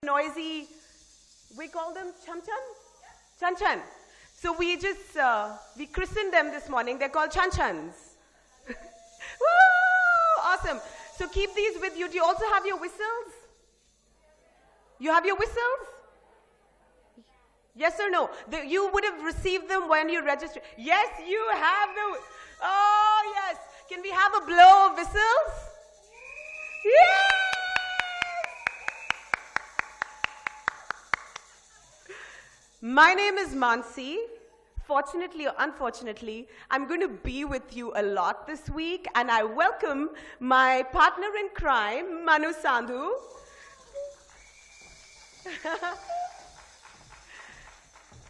noisy, we call them Chan-Chan? Chan-Chan. So we christened them this morning. They're called Chan-Chans. Woo! Awesome. So keep these with you. Do you also have your whistles? You have your whistles? Yes or no? You would have received them when you registered. Yes, you have them. Oh, yes. Can we have a blow of whistles? Yes! My name is Mansi. Fortunately or unfortunately, I'm going to be with you a lot this week, and I welcome my partner in crime, Manu Sandhu.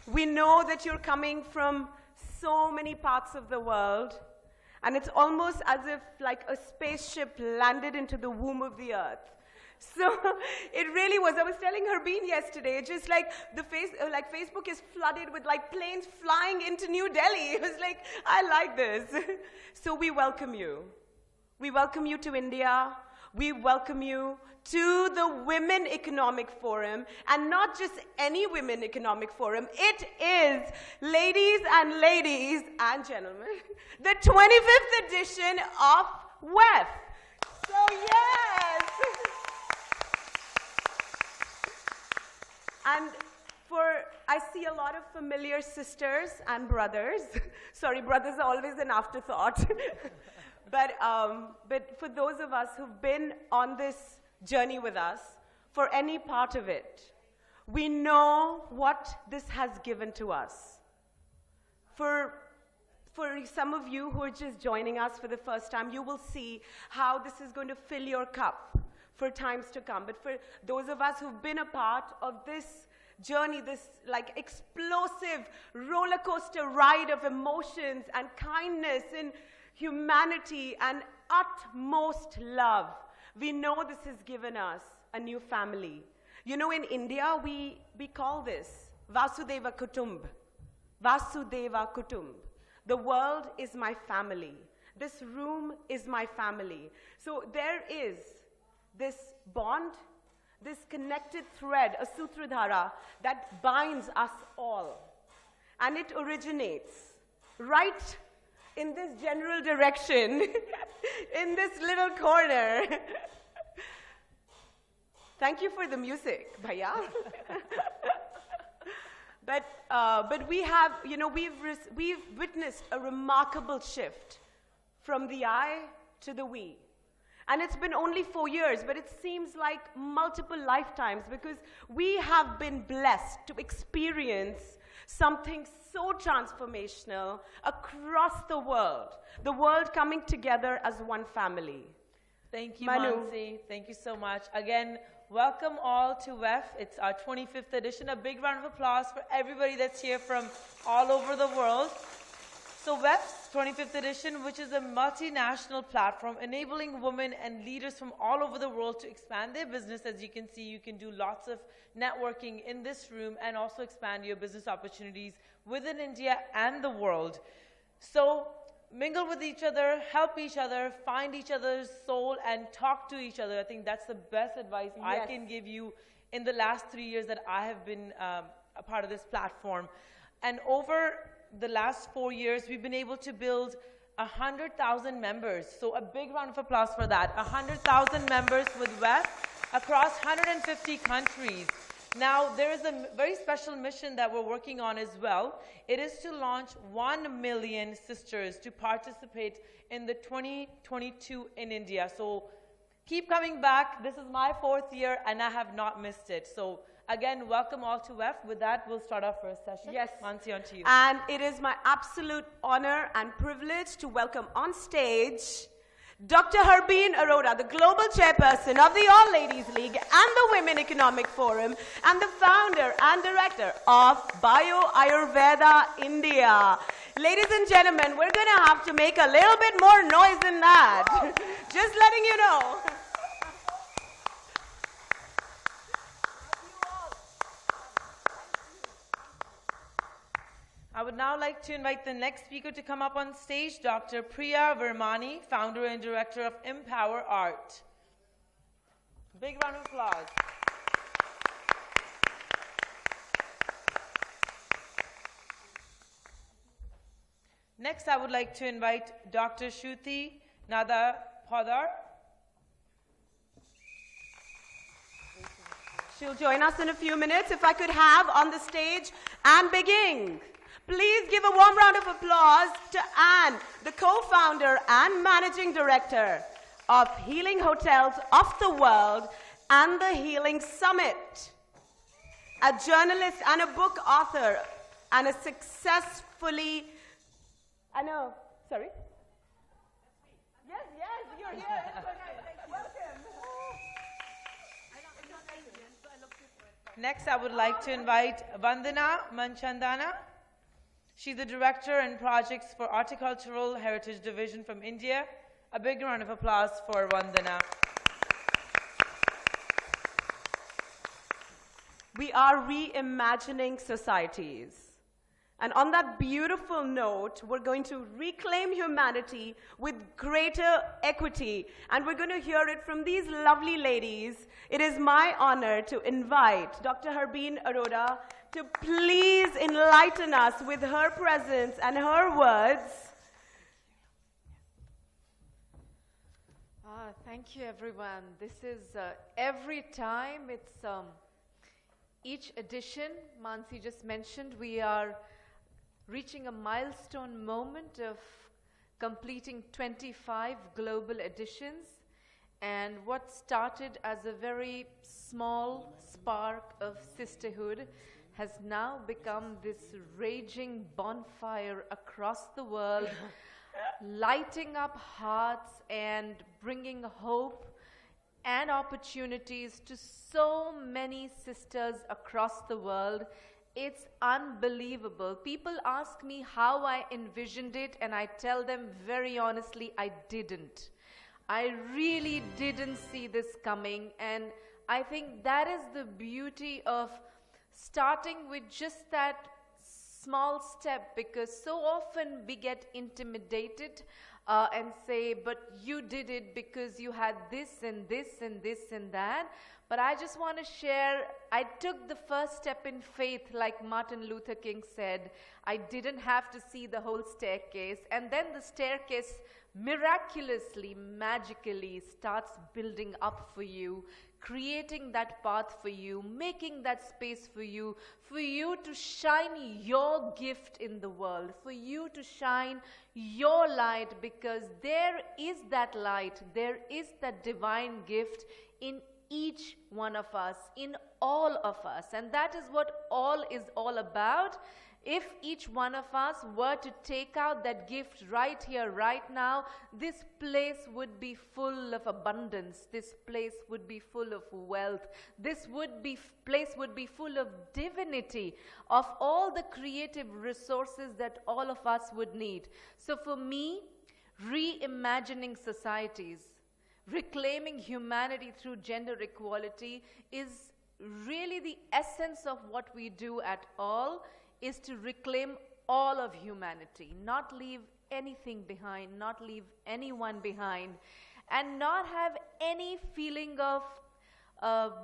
We know that you're coming from so many parts of the world, and it's almost as if like a spaceship landed into the womb of the earth. So it really was. I was telling Harbeen yesterday, just like Facebook is flooded with like planes flying into New Delhi. It was like, I like this. So we welcome you. We welcome you to India. We welcome you to the Women Economic Forum, and not just any Women Economic Forum. It is, ladies and gentlemen, the 25th edition of WEF. So yes. And I see a lot of familiar sisters and brothers. Sorry, brothers are always an afterthought. But for those of us who've been on this journey with us, for any part of it, we know what this has given to us. For some of you who are just joining us for the first time, you will see how this is going to fill your cup for times to come. But for those of us who've been a part of this journey, this like explosive roller coaster ride of emotions and kindness and humanity and utmost love, we know this has given us a new family. You know, in India, we call this Vasudeva Kutumb. Vasudeva Kutumb. The world is my family. This room is my family. So there is this bond, this connected thread, a sutradhara, that binds us all. And it originates right in this general direction, in this little corner. Thank you for the music, Bhaiya. But we have, you know, we've witnessed a remarkable shift from the I to the we. And it's been only 4 years, but it seems like multiple lifetimes, because we have been blessed to experience something so transformational across the world coming together as one family. Thank you, Manu. Mansi. Thank you so much. Again, welcome all to WEF. It's our 25th edition. A big round of applause for everybody that's here from all over the world. So WEF's 25th edition, which is a multinational platform enabling women and leaders from all over the world to expand their business. As you can see, you can do lots of networking in this room and also expand your business opportunities within India and the world. So mingle with each other, help each other, find each other's soul, and talk to each other. I think that's the best advice I can give you in the last 3 years that I have been a part of this platform. And over the last 4 years, we've been able to build 100,000 members. So a big round of applause for that. 100,000 members with WEF across 150 countries. Now, there is a very special mission that we're working on as well. It is to launch 1 million sisters to participate in the 2022 in India. So keep coming back. This is my 4th year, and I have not missed it. So again, welcome all to WEF. With that, we'll start our first session. Yes. Mansi, on to you. And it is my absolute honor and privilege to welcome on stage Dr. Harbeen Arora, the Global Chairperson of the All Ladies League and the Women Economic Forum, and the founder and director of Bio Ayurveda India. Ladies and gentlemen, we're going to have to make a little bit more noise than that. Just letting you know. I would now like to invite the next speaker to come up on stage, Dr. Priya Vermani, founder and director of Empower Art. Big round of applause. Next, I would like to invite Dr. Shruti Nada Podar. She'll join us in a few minutes. If I could have on the stage Anne Bigging. Please give a warm round of applause to Anne, the co-founder and managing director of Healing Hotels of the World and the Healing Summit. A journalist and a book author and a successfully... I know. Sorry? Yes, you're here. Welcome. Next, I would like to invite Vandana Manchandana. She's the Director in Projects for Horticultural Heritage Division from India. A big round of applause for Vandana. We are reimagining societies. And on that beautiful note, we're going to reclaim humanity with greater equity. And we're going to hear it from these lovely ladies. It is my honor to invite Dr. Harbeen Arora to please enlighten us with her presence and her words. Thank you, everyone. This is every time it's each edition, Mansi just mentioned, we are reaching a milestone moment of completing 25 global editions. And what started as a very small spark of sisterhood has now become this raging bonfire across the world, lighting up hearts and bringing hope and opportunities to so many sisters across the world. It's unbelievable. People ask me how I envisioned it, and I tell them very honestly, I didn't. I really didn't see this coming, and I think that is the beauty of starting with just that small step, because so often we get intimidated and say, but you did it because you had this and this and this and that. But I just want to share, I took the first step in faith, like Martin Luther King said. I didn't have to see the whole staircase. And then the staircase miraculously, magically starts building up for you, creating that path for you, making that space for you to shine your gift in the world, for you to shine your light, because there is that light, there is that divine gift in each one of us, in all of us. And that is what all is all about. If each one of us were to take out that gift right here, right now, this place would be full of abundance. This place would be full of wealth. This place would be full of divinity, of all the creative resources that all of us would need. So for me, reimagining societies, reclaiming humanity through gender equality is really the essence of what we do at all, is to reclaim all of humanity, not leave anything behind, not leave anyone behind, and not have any feeling of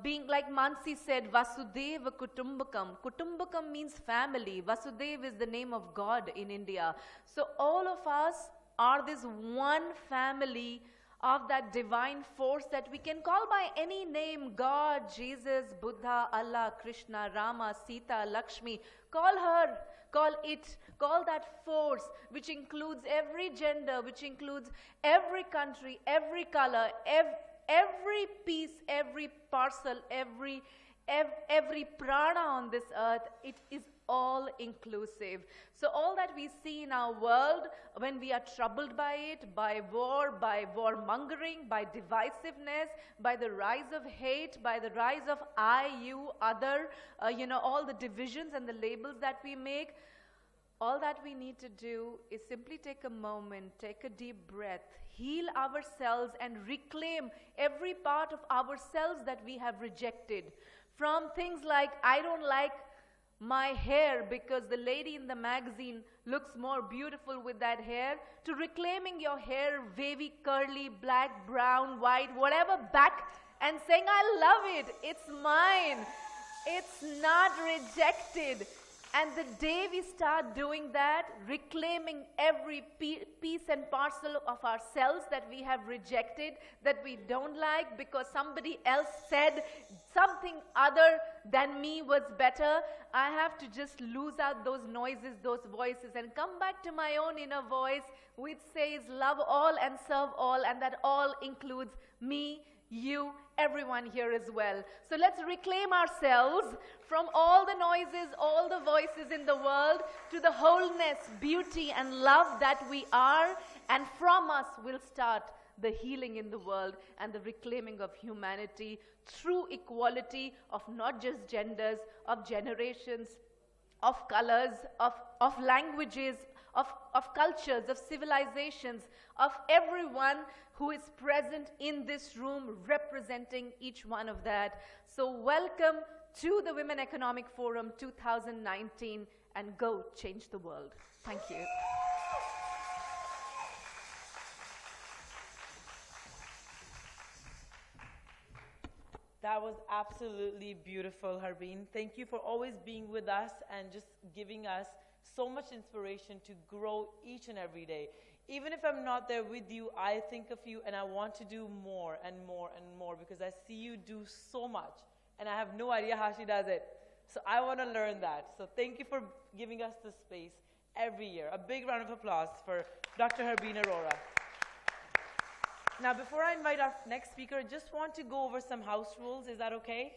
being, like Mansi said, Vasudeva Kutumbakam. Kutumbakam means family. Vasudeva is the name of God in India. So all of us are this one family of that divine force that we can call by any name: God, Jesus, Buddha, Allah, Krishna, Rama, Sita, Lakshmi. Call her, call it, call that force, which includes every gender, which includes every country, every color, every piece, every parcel, every prana on this earth. It is all inclusive. So all that we see in our world, when we are troubled by it, by warmongering, by divisiveness, by the rise of hate, by the rise of I, you, other, all the divisions and the labels that we make, all that we need to do is simply take a moment, take a deep breath, heal ourselves and reclaim every part of ourselves that we have rejected. From things like, I don't like my hair because the lady in the magazine looks more beautiful with that hair, to reclaiming your hair wavy, curly, black, brown, white, whatever, back, and saying, I love it, it's mine, it's not rejected. And the day we start doing that, reclaiming every piece and parcel of ourselves that we have rejected, that we don't like because somebody else said something other than me was better, I have to just lose out those noises, those voices, and come back to my own inner voice, which says love all and serve all, and that all includes me, you, everyone here as well. So let's reclaim ourselves from all the noises, all the voices in the world, to the wholeness, beauty, and love that we are, and from us will start the healing in the world and the reclaiming of humanity through equality of not just genders, of generations, of colors, of languages, of cultures, of civilizations, of everyone who is present in this room representing each one of that. So welcome to the Women Economic Forum 2019, and go change the world. Thank you. That was absolutely beautiful, Harbeen. Thank you for always being with us and just giving us so much inspiration to grow each and every day. Even if I'm not there with you, I think of you and I want to do more and more and more, because I see you do so much and I have no idea how she does it. So I want to learn that. So thank you for giving us this space every year. A big round of applause for Dr. Harbeen Arora. Now, before I invite our next speaker, I just want to go over some house rules. Is that okay?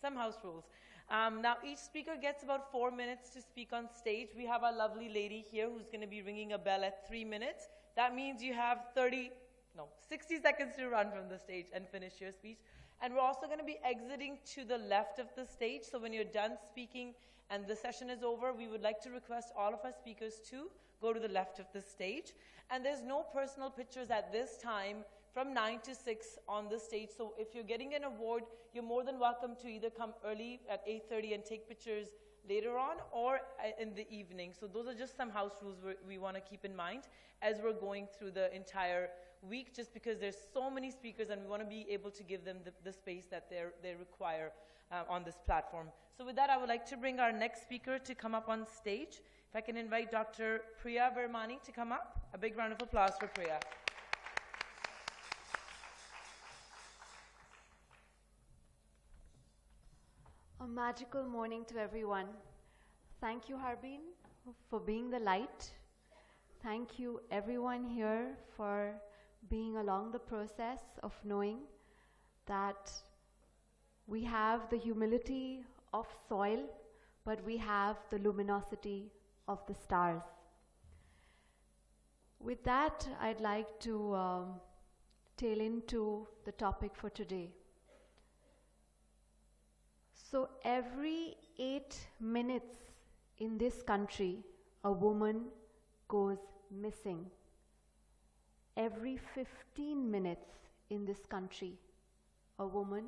Some house rules. Now, each speaker gets about 4 minutes to speak on stage. We have our lovely lady here who's going to be ringing a bell at 3 minutes. That means you have 60 seconds to run from the stage and finish your speech. And we're also going to be exiting to the left of the stage. So when you're done speaking and the session is over, we would like to request all of our speakers to go to the left of the stage. And there's no personal pictures at this time from 9 to 6 on the stage. So if you're getting an award, you're more than welcome to either come early at 8:30 and take pictures later on, or in the evening. So those are just some house rules we want to keep in mind as we're going through the entire week, just because there's so many speakers and we want to be able to give them the space that they require on this platform. So with that, I would like to bring our next speaker to come up on stage. If I can invite Dr. Priya Vermani to come up. A big round of applause for Priya. A magical morning to everyone. Thank you, Harbeen, for being the light. Thank you, everyone here, for being along the process of knowing that we have the humility of soil, but we have the luminosity of the stars. With that, I'd like to tail into the topic for today. So every 8 minutes in this country, a woman goes missing. Every 15 minutes in this country, a woman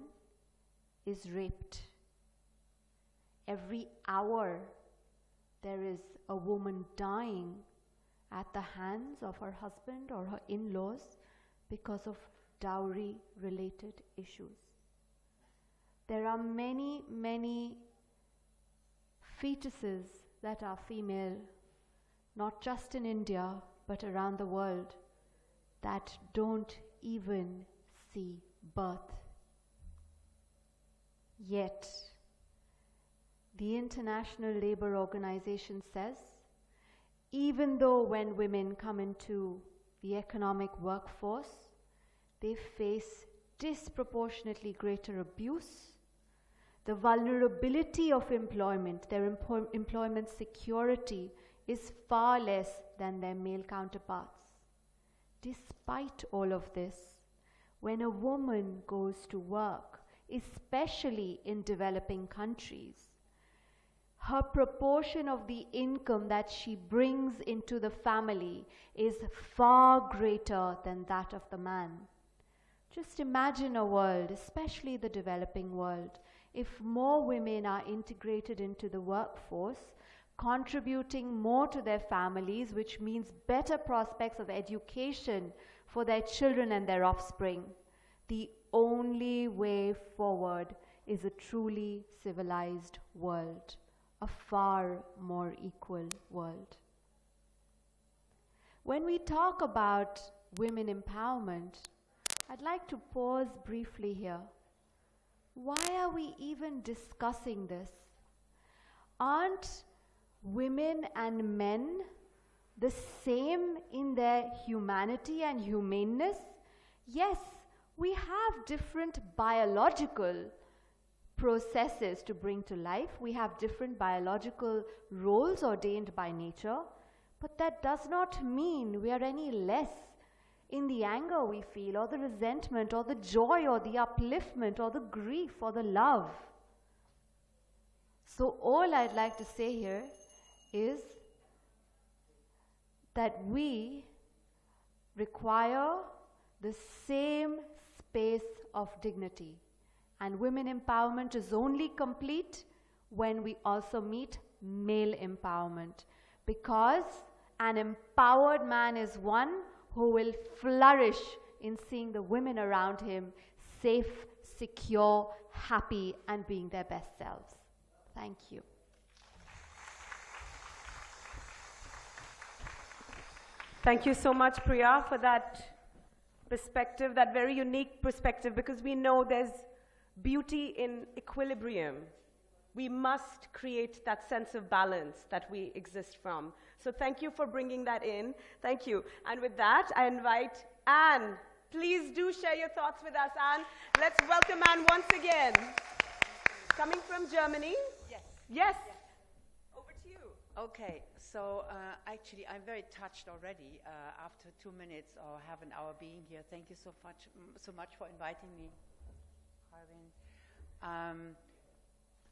is raped. Every hour, there is a woman dying at the hands of her husband or her in-laws because of dowry-related issues. There are many, many fetuses that are female, not just in India, but around the world, that don't even see birth. Yet, the International Labour Organization says, even though when women come into the economic workforce, they face disproportionately greater abuse, the vulnerability of employment, their employment security is far less than their male counterparts. Despite all of this, when a woman goes to work, especially in developing countries, her proportion of the income that she brings into the family is far greater than that of the man. Just imagine a world, especially the developing world, if more women are integrated into the workforce, contributing more to their families, which means better prospects of education for their children and their offspring. The only way forward is a truly civilized world. a far more equal world. When we talk about women empowerment, I'd like to pause briefly here. Why are we even discussing this? Aren't women and men the same in their humanity and humaneness? Yes, we have different biological processes to bring to life. We have different biological roles ordained by nature, but that does not mean we are any less in the anger we feel, or the resentment, or the joy, or the upliftment, or the grief, or the love. So all I'd like to say here is that we require the same space of dignity. And women empowerment is only complete when we also meet male empowerment, because an empowered man is one who will flourish in seeing the women around him safe, secure, happy, and being their best selves. Thank you. Thank you so much, Priya, for that perspective, that very unique perspective, because we know there's beauty in equilibrium. We must create that sense of balance that we exist from. So thank you for bringing that in. Thank you. And with that, I invite Anne. Please do share your thoughts with us, Anne. Let's welcome Anne once again. Coming from Germany. Yes. Yes. Over to you. Okay, so actually I'm very touched already after 2 minutes or half an hour being here. Thank you so much for inviting me, Arvind.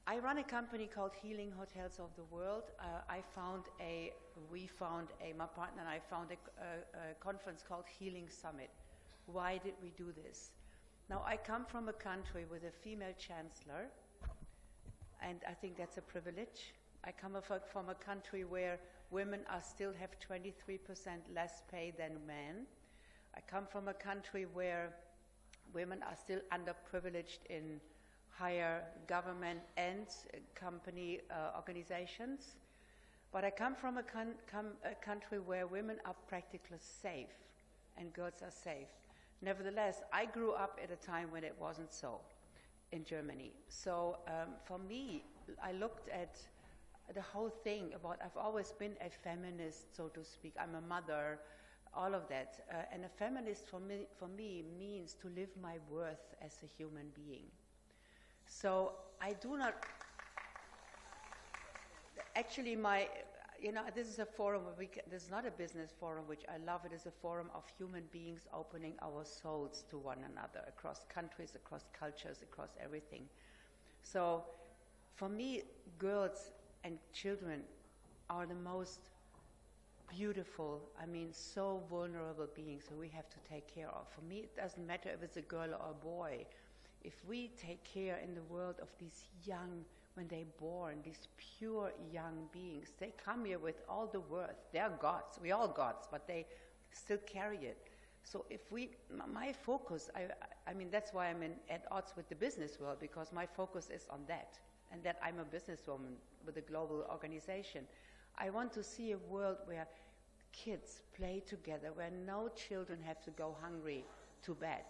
I run a company called Healing Hotels of the World. My partner and I found a conference called Healing Summit. Why did we do this? Now, I come from a country with a female chancellor, and I think that's a privilege. I come from a country where women still have 23% less pay than men. I come from a country where women are still underprivileged in higher government and company organizations. But I come from a country where women are practically safe and girls are safe. Nevertheless, I grew up at a time when it wasn't so in Germany. So for me, I looked at the whole thing about, I've always been a feminist, so to speak. I'm a mother, all of that. And a feminist for me means to live my worth as a human being. So I do not, actually this is a forum where this is not a business forum, which I love. It is a forum of human beings opening our souls to one another across countries, across cultures, across everything. So for me, girls and children are the most beautiful, so vulnerable beings that we have to take care of. For me, it doesn't matter if it's a girl or a boy. If we take care in the world of these young, when they're born, these pure young beings, they come here with all the worth. They're gods. We're all gods, but they still carry it. So if my focus, that's why I'm at odds with the business world, because my focus is on that, and that I'm a businesswoman with a global organization. I want to see a world where kids play together, where no children have to go hungry to bed.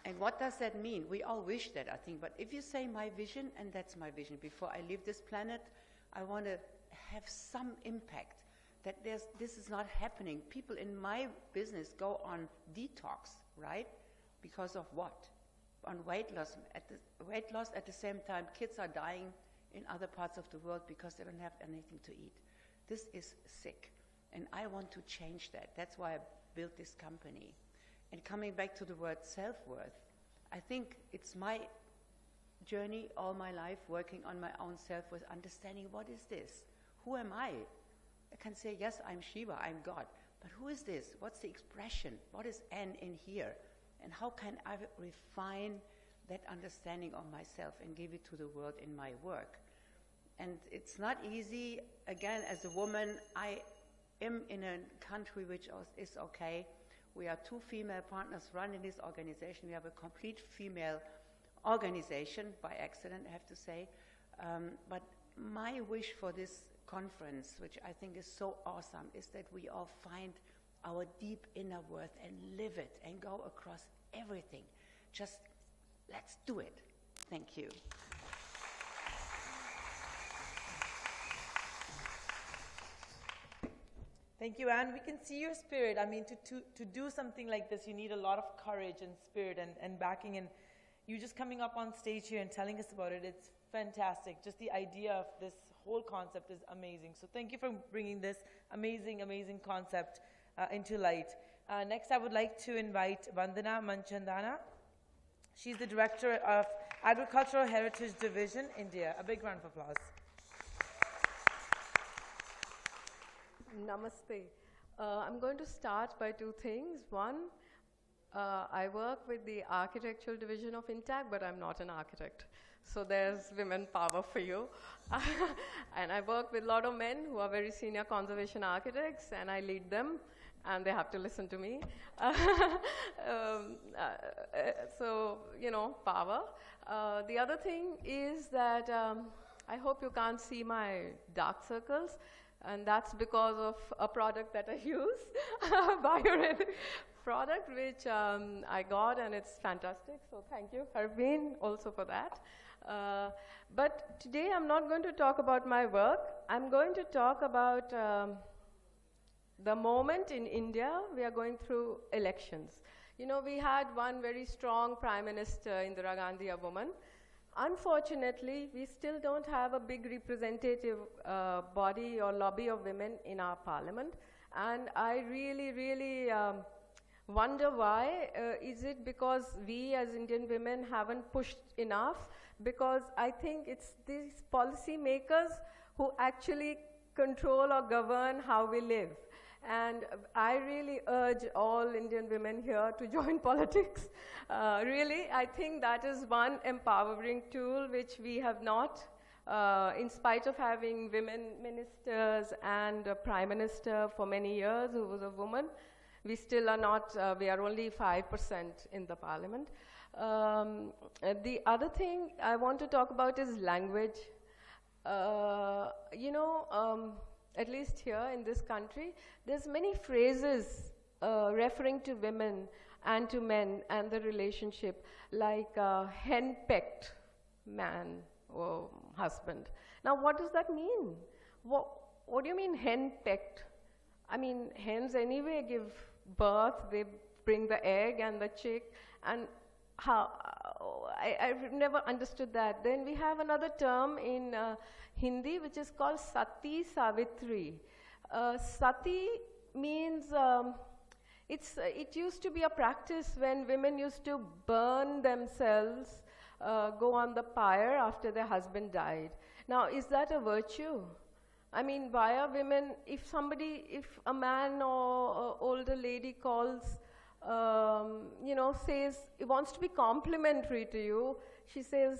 And what does that mean? We all wish that, I think, but if you say my vision, and that's my vision, before I leave this planet, I want to have some impact, that this is not happening. People in my business go on detox, right? Because of what? On weight loss. At the same time, kids are dying in other parts of the world because they don't have anything to eat. This is sick, and I want to change that. That's why I built this company. And coming back to the word self-worth, I think it's my journey all my life, working on my own self-worth, understanding what is this? Who am I? I can say, yes, I'm Shiva, I'm God, but who is this? What's the expression? What is N in here? And how can I refine that understanding of myself and give it to the world in my work? And it's not easy. Again, as a woman, I am in a country which is okay. We are 2 female partners running this organization. We have a complete female organization by accident, I have to say. But my wish for this conference, which I think is so awesome, is that we all find our deep inner worth and live it and go across everything. Just let's do it. Thank you. Thank you, Anne. We can see your spirit. I mean, to do something like this, you need a lot of courage and spirit and backing. And you just coming up on stage here and telling us about it, it's fantastic. Just the idea of this whole concept is amazing. So thank you for bringing this amazing, amazing concept into light. Next, I would like to invite Vandana Manchandana. She's the Director of Agricultural Heritage Division, India. A big round of applause. Namaste. I'm going to start by two things. One, I work with the architectural division of INTAC, but I'm not an architect. So there's women power for you. And I work with a lot of men who are very senior conservation architects, and I lead them, and they have to listen to me. So, you know, power. The other thing is that I hope you can't see my dark circles. And that's because of a product that I use, Biored product, which I got, and it's fantastic. So thank you, Harbeen, also for that. But today I'm not going to talk about my work. I'm going to talk about the moment in India we are going through elections. You know, we had one very strong Prime Minister, Indira Gandhi, a woman. Unfortunately, we still don't have a big representative body or lobby of women in our parliament. And I really, really wonder why. Is it because we as Indian women haven't pushed enough? Because I think it's these policy makers who actually control or govern how we live. And I really urge all Indian women here to join politics. Really, I think that is one empowering tool which we have not, in spite of having women ministers and a prime minister for many years who was a woman, we still are not, we are only 5% in the parliament. The other thing I want to talk about is language. You know, at least here in this country, there's many phrases referring to women and to men and the relationship, like hen-pecked man or husband. Now, what does that mean? What do you mean hen-pecked? I mean, hens anyway give birth, they bring the egg and the chick, and how, I've never understood that. Then we have another term in Hindi, which is called Sati Savitri. Sati means, it used to be a practice when women used to burn themselves, go on the pyre after their husband died. Now, is that a virtue? I mean, why are women, if a man or older lady calls, you know, says, he wants to be complimentary to you, she says,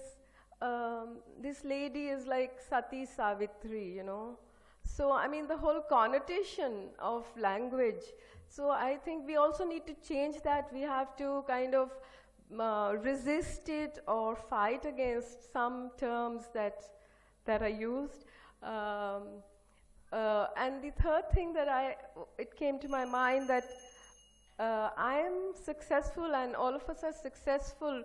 this lady is like Sati Savitri, you know. So, I mean, the whole connotation of language. So, I think we also need to change that. We have to kind of resist it or fight against some terms that are used. And the third thing that it came to my mind that I am successful and all of us are successful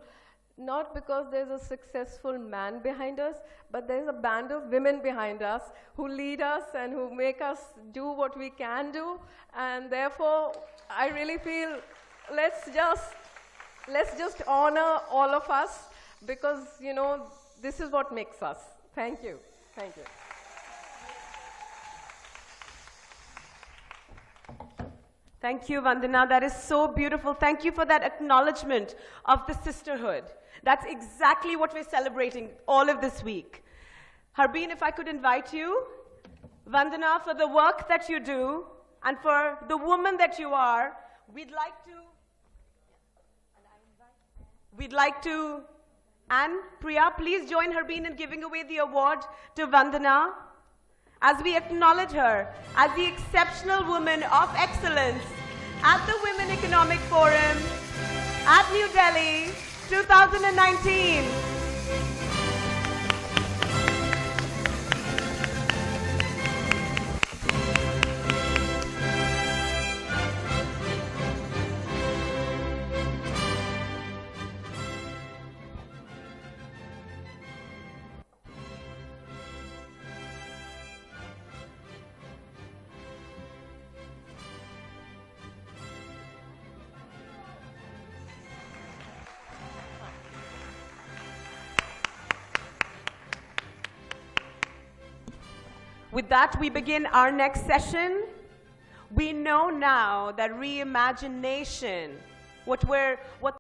not because there's a successful man behind us, but there's a band of women behind us who lead us and who make us do what we can do. And therefore, I really feel let's just honor all of us because, you know, this is what makes us. Thank you. Thank you. Thank you, Vandana. That is so beautiful. Thank you for that acknowledgement of the sisterhood. That's exactly what we're celebrating all of this week. Harbeen, if I could invite you, Vandana, for the work that you do and for the woman that you are, we'd like to, Anne, Priya, please join Harbeen in giving away the award to Vandana as we acknowledge her as the exceptional woman of excellence at the Women Economic Forum at New Delhi 2019. With that, we begin our next session. We know now that reimagination, what